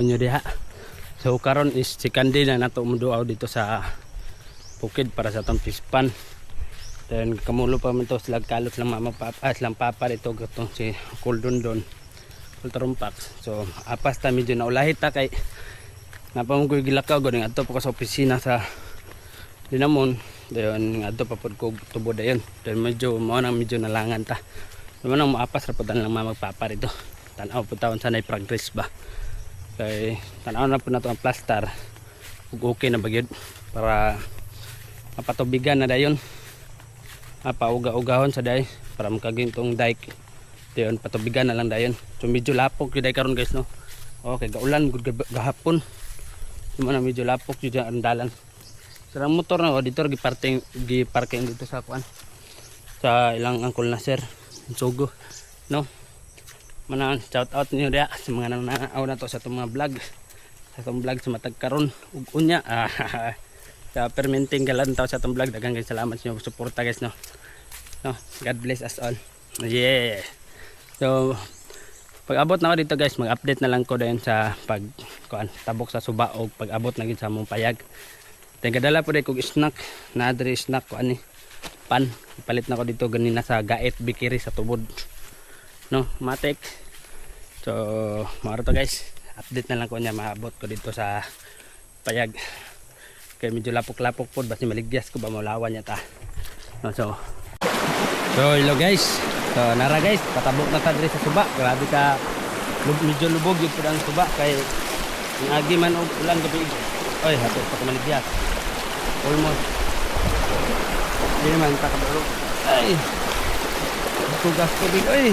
Nyo diha. So karon is second day na nato muduaw dito sa bukid para sa tong fish pan. Then kamulo pa man to sila kalot lang mama papa lang papa dito gatong si Kuldundon Ultrumpax. So apas ta medyo naulahit ta kay napamungkoy gilakaw gud adto pa sa opisina sa Linamon. Dayon adto pa pud ko tubo dayon. Then medyo mao nang medyo nalangan ta. Naman ang maapas ra pud lang mama papa dito. Tan-aw pud taon sanay progress ba. Kay tanaw na po na ito ang plaster okay na bagyod para mapatubigan na dayon mapauga-ugahon sa day para makaging itong dike dayon patubigan na lang dayon. So medyo lapok yung day karon guys no. Okay gaulan gahapon mo na medyo lapok yung ang dalan sarang motor na dito giparking dito sa kuan sa ilang angkol na sir Sugo no. Manang shout out niyo dia sa mga nanaaw na to sa itong mga vlog sa itong vlog sa matag karon ug unya sa permenting galantaw sa itong vlog daghang salamat sa inyo suporta guys no. God bless us all. Yeah. So pag abot na ako dito guys mag-update na lang ko din sa pag tabok sa suba o pag abot na gid sa mong payag. Then kadala po dai kog snack na adre snack ko ani pan ipalit na ko dito ganina sa Gaet Bikiri sa tubod no matik. So maro to guys update na lang ko niya maabot ko dito sa payag kay medyo lapok-lapok po basta maligyas ko ba maulawan niya ta no. So hello guys, so nara guys patabok na ta diri sa suba. Grabe ka medyo lubog yung pud ang suba kay agi man og ulan gabi oy hato pa maligyas almost di man ta kabalo ay tugas tubig ay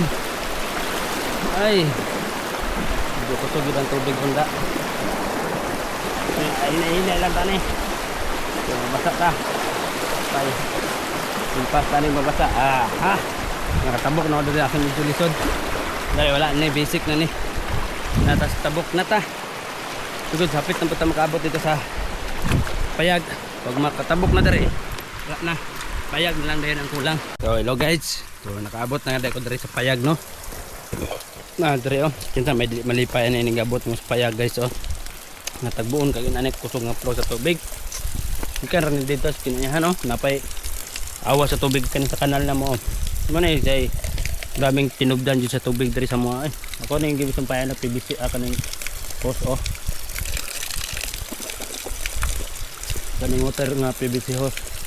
medyo kusog ang tubig bunda ay lang tani so mabasa ta ay impas tani mabasa nakatabok na ako dito aking medyo lisod dahil wala na basic na ni natas tabok na ta sigod hapit na po ta makaabot dito sa payag pag makatabok na dari wala na payag na lang dahil ang kulang. So hello guys, so nakaabot na nga ko dari sa payag no. Dari kinsa may malipay na ining abot mo sa payag guys natagbuon kag inanek kusog nga flow sa tubig ikan ran dito sa kinanyahan no napay awa sa tubig kanin sa kanal na mo mo na say daming tinugdan jud sa tubig diri sa mga ako na yung gibis ng payan na PVC kaning hose kaning water nga PVC hose.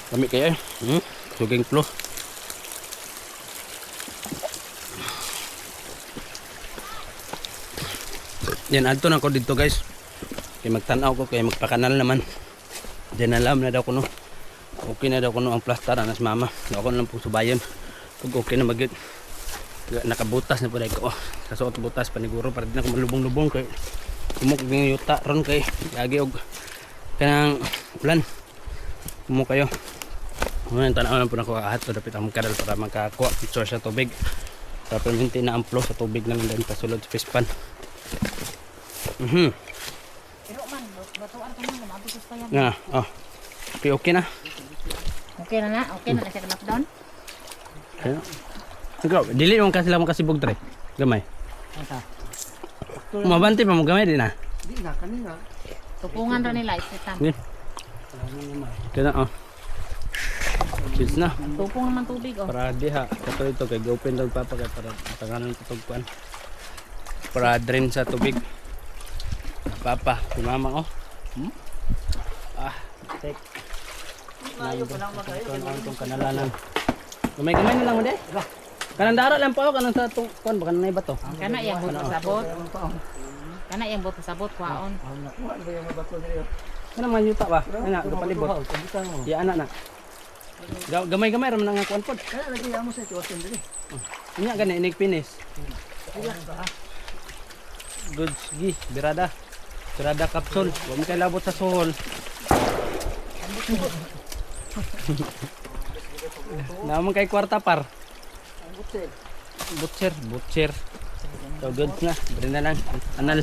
Kami kaya suging flow. Yan adto na ko dito guys. Kay magtanaw ko kay magpakanal naman. Diyan alam na daw ko no. Okay na daw ko no ang plaster anas mama. Ako na lang po subayan. Pag okay na magid. Nakabutas na po dai ko. Sa suot butas paniguro para di na ko malubong-lubong kay kumuk ng yuta ron kay lagi og kanang ulan. Kumuk kayo. Ngayon tanaw lang po na ko ahat so dapit ang kadal para makakuha picture sa tubig para permanente na ang flow sa tubig na lang din pasulod sa fish pan. Pero man batuan ka man maabot sa payag Na okay na okay na siya lockdown ikaw dili mo kasi lang kasibog tre gamay mabanti pa mo gamay din na di na kanina tupungan ra nila isitam kaya cheers na tupong naman tubig para diha kato ito kay open daw papa kay para tanganan tutugkuan para drain sa tubig papa si mama take mayo pa lang magayo kanalanan gamay na lang mo de kanang dara lang pa kanang sa tukuan baka nay bato kana yang buto sabot kana yang buto sabot kwaon kana man yuta ba ana palibot ya ana na gamay-gamay ra man ang kuan pod lagi amo sa tuwasin diri nya gani inig finish good gi birada capsule wa mo kay labot sa suhol naman kay kwarta par butcher so good na brin na lang kanal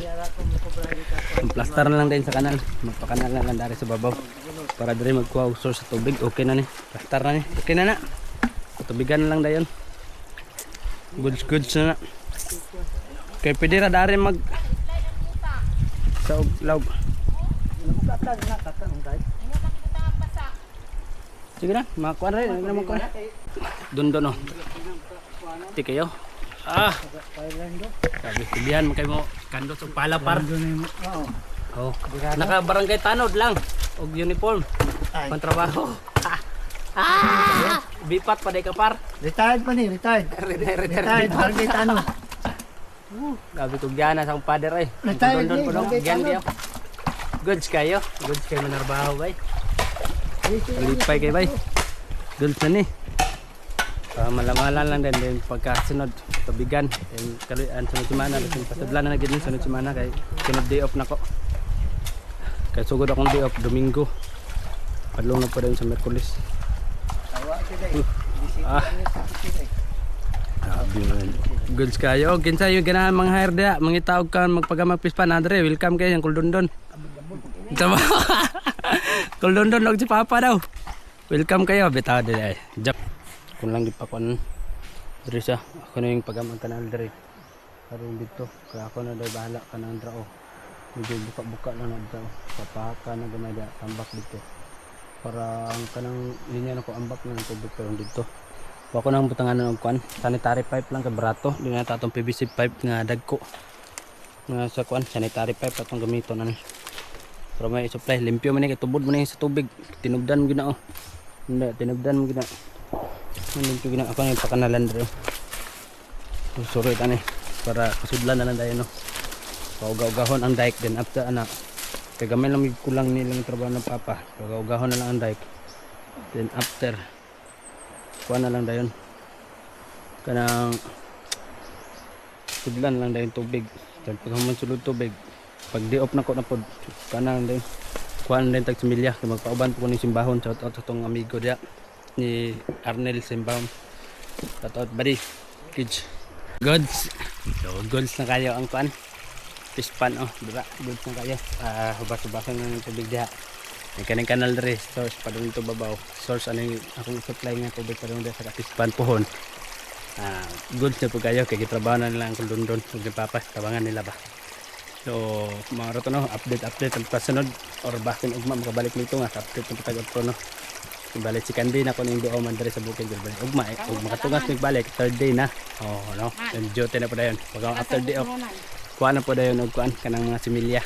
plaster na lang din sa kanal magpakanal na lang dari sa babaw para diri magkuha source sa tubig. Okay na ni. Kastar na ni. Okay na na. Tubigan na lang dayon. Goods na na. Kay pwede ra dari mag sa uglaw. Sige na, makakuha rin. Ano naman kuha? Doon oh. Hindi kayo. Sabi, sabihan mo kayo mo. Kandot sa palapar. Oh. Naka-barangay tanod lang. Og uniform. Pantrabaho. Bipat pa day ka par. Retired pa ni, retired. Retired, barangay tanong. Gabi ko gana sa akong father ay. Retired Doon ni, po no. barangay Gan tanong. diyo. Goods kayo. Goods kayo manarbaho bay. Lipay kayo bay. Goods na ni. Malamalan lang din pagkasunod tubigan and kaluyan sunod semana kasi pasudlan na gid sunod semana kay sunod day off nako. Kay sugod akong day off Domingo. Padlong na po rin sa Miyerkules. Goods kayo. Kinsa yung ganahan mga hire dia, mangita og kan magpagamagpispan Andre, welcome kayo yang Kuldondon. Tama. Kuldondon og si Papa daw. Welcome kayo bitaw dire. Jap. Kun lang gipakon dire siya. Ako na yung pagamag kanal dire. Karon dito, kaya ako na daw bahala kanang drao. Medyo buka-buka lang na daw. Papaka na gamay da tambak dito. Para ang kanang linya na ko ambak ng tubig pero dito. Ako nang butangan ng kwan, sanitary pipe lang kay barato, di na tatong PVC pipe nga dagko. Nga sa kwan, sanitary pipe atong gamiton ani. Pero may supply, limpyo man ni tubod mo ni sa tubig. Tinubdan mo gina oh. Hindi, tinubdan mo gina. Limpyo gina ako na pakanalan dere. Sorry tani para kasudlan na lang dayon no. Paugaw-gahon ang dike din after anak. Kaya gamay lang kulang nilang trabaho ng papa. Paugaw-gahon na lang ang dike. Then after kuha na lang dayon kanang sudlan lang dayon tubig then pag human sulod tubig pag di off na ko na pod kanang dayon kuha na dayon tag similya kay magpauban po ko ni simbahon shout out sa tong amigo dia ni Arnel Simbahon shout out buddy kids goods so goods na kayo ang kuan pispan oh dira goods na kayo hubas-hubasan na ng tubig diha. May kaning kanal dere source pa dito babaw. Source ano yung akong supply nga tubig pa dito sa kapispan pohon. Goods na po kayo kay gitrabaho na nila ang Kuldondon ug ni Papa tabangan nila ba. So mga rato no update ang pasunod or bakin ugma makabalik nito nga update ng patag pro no. Ibalik si Candy na ko ning duo man dere sa bukid balik ugma ug makatugas mig balik third day na. Oh no. And jote na po dayon. Pag after day off kuha na po dayon og kuan kanang mga similya.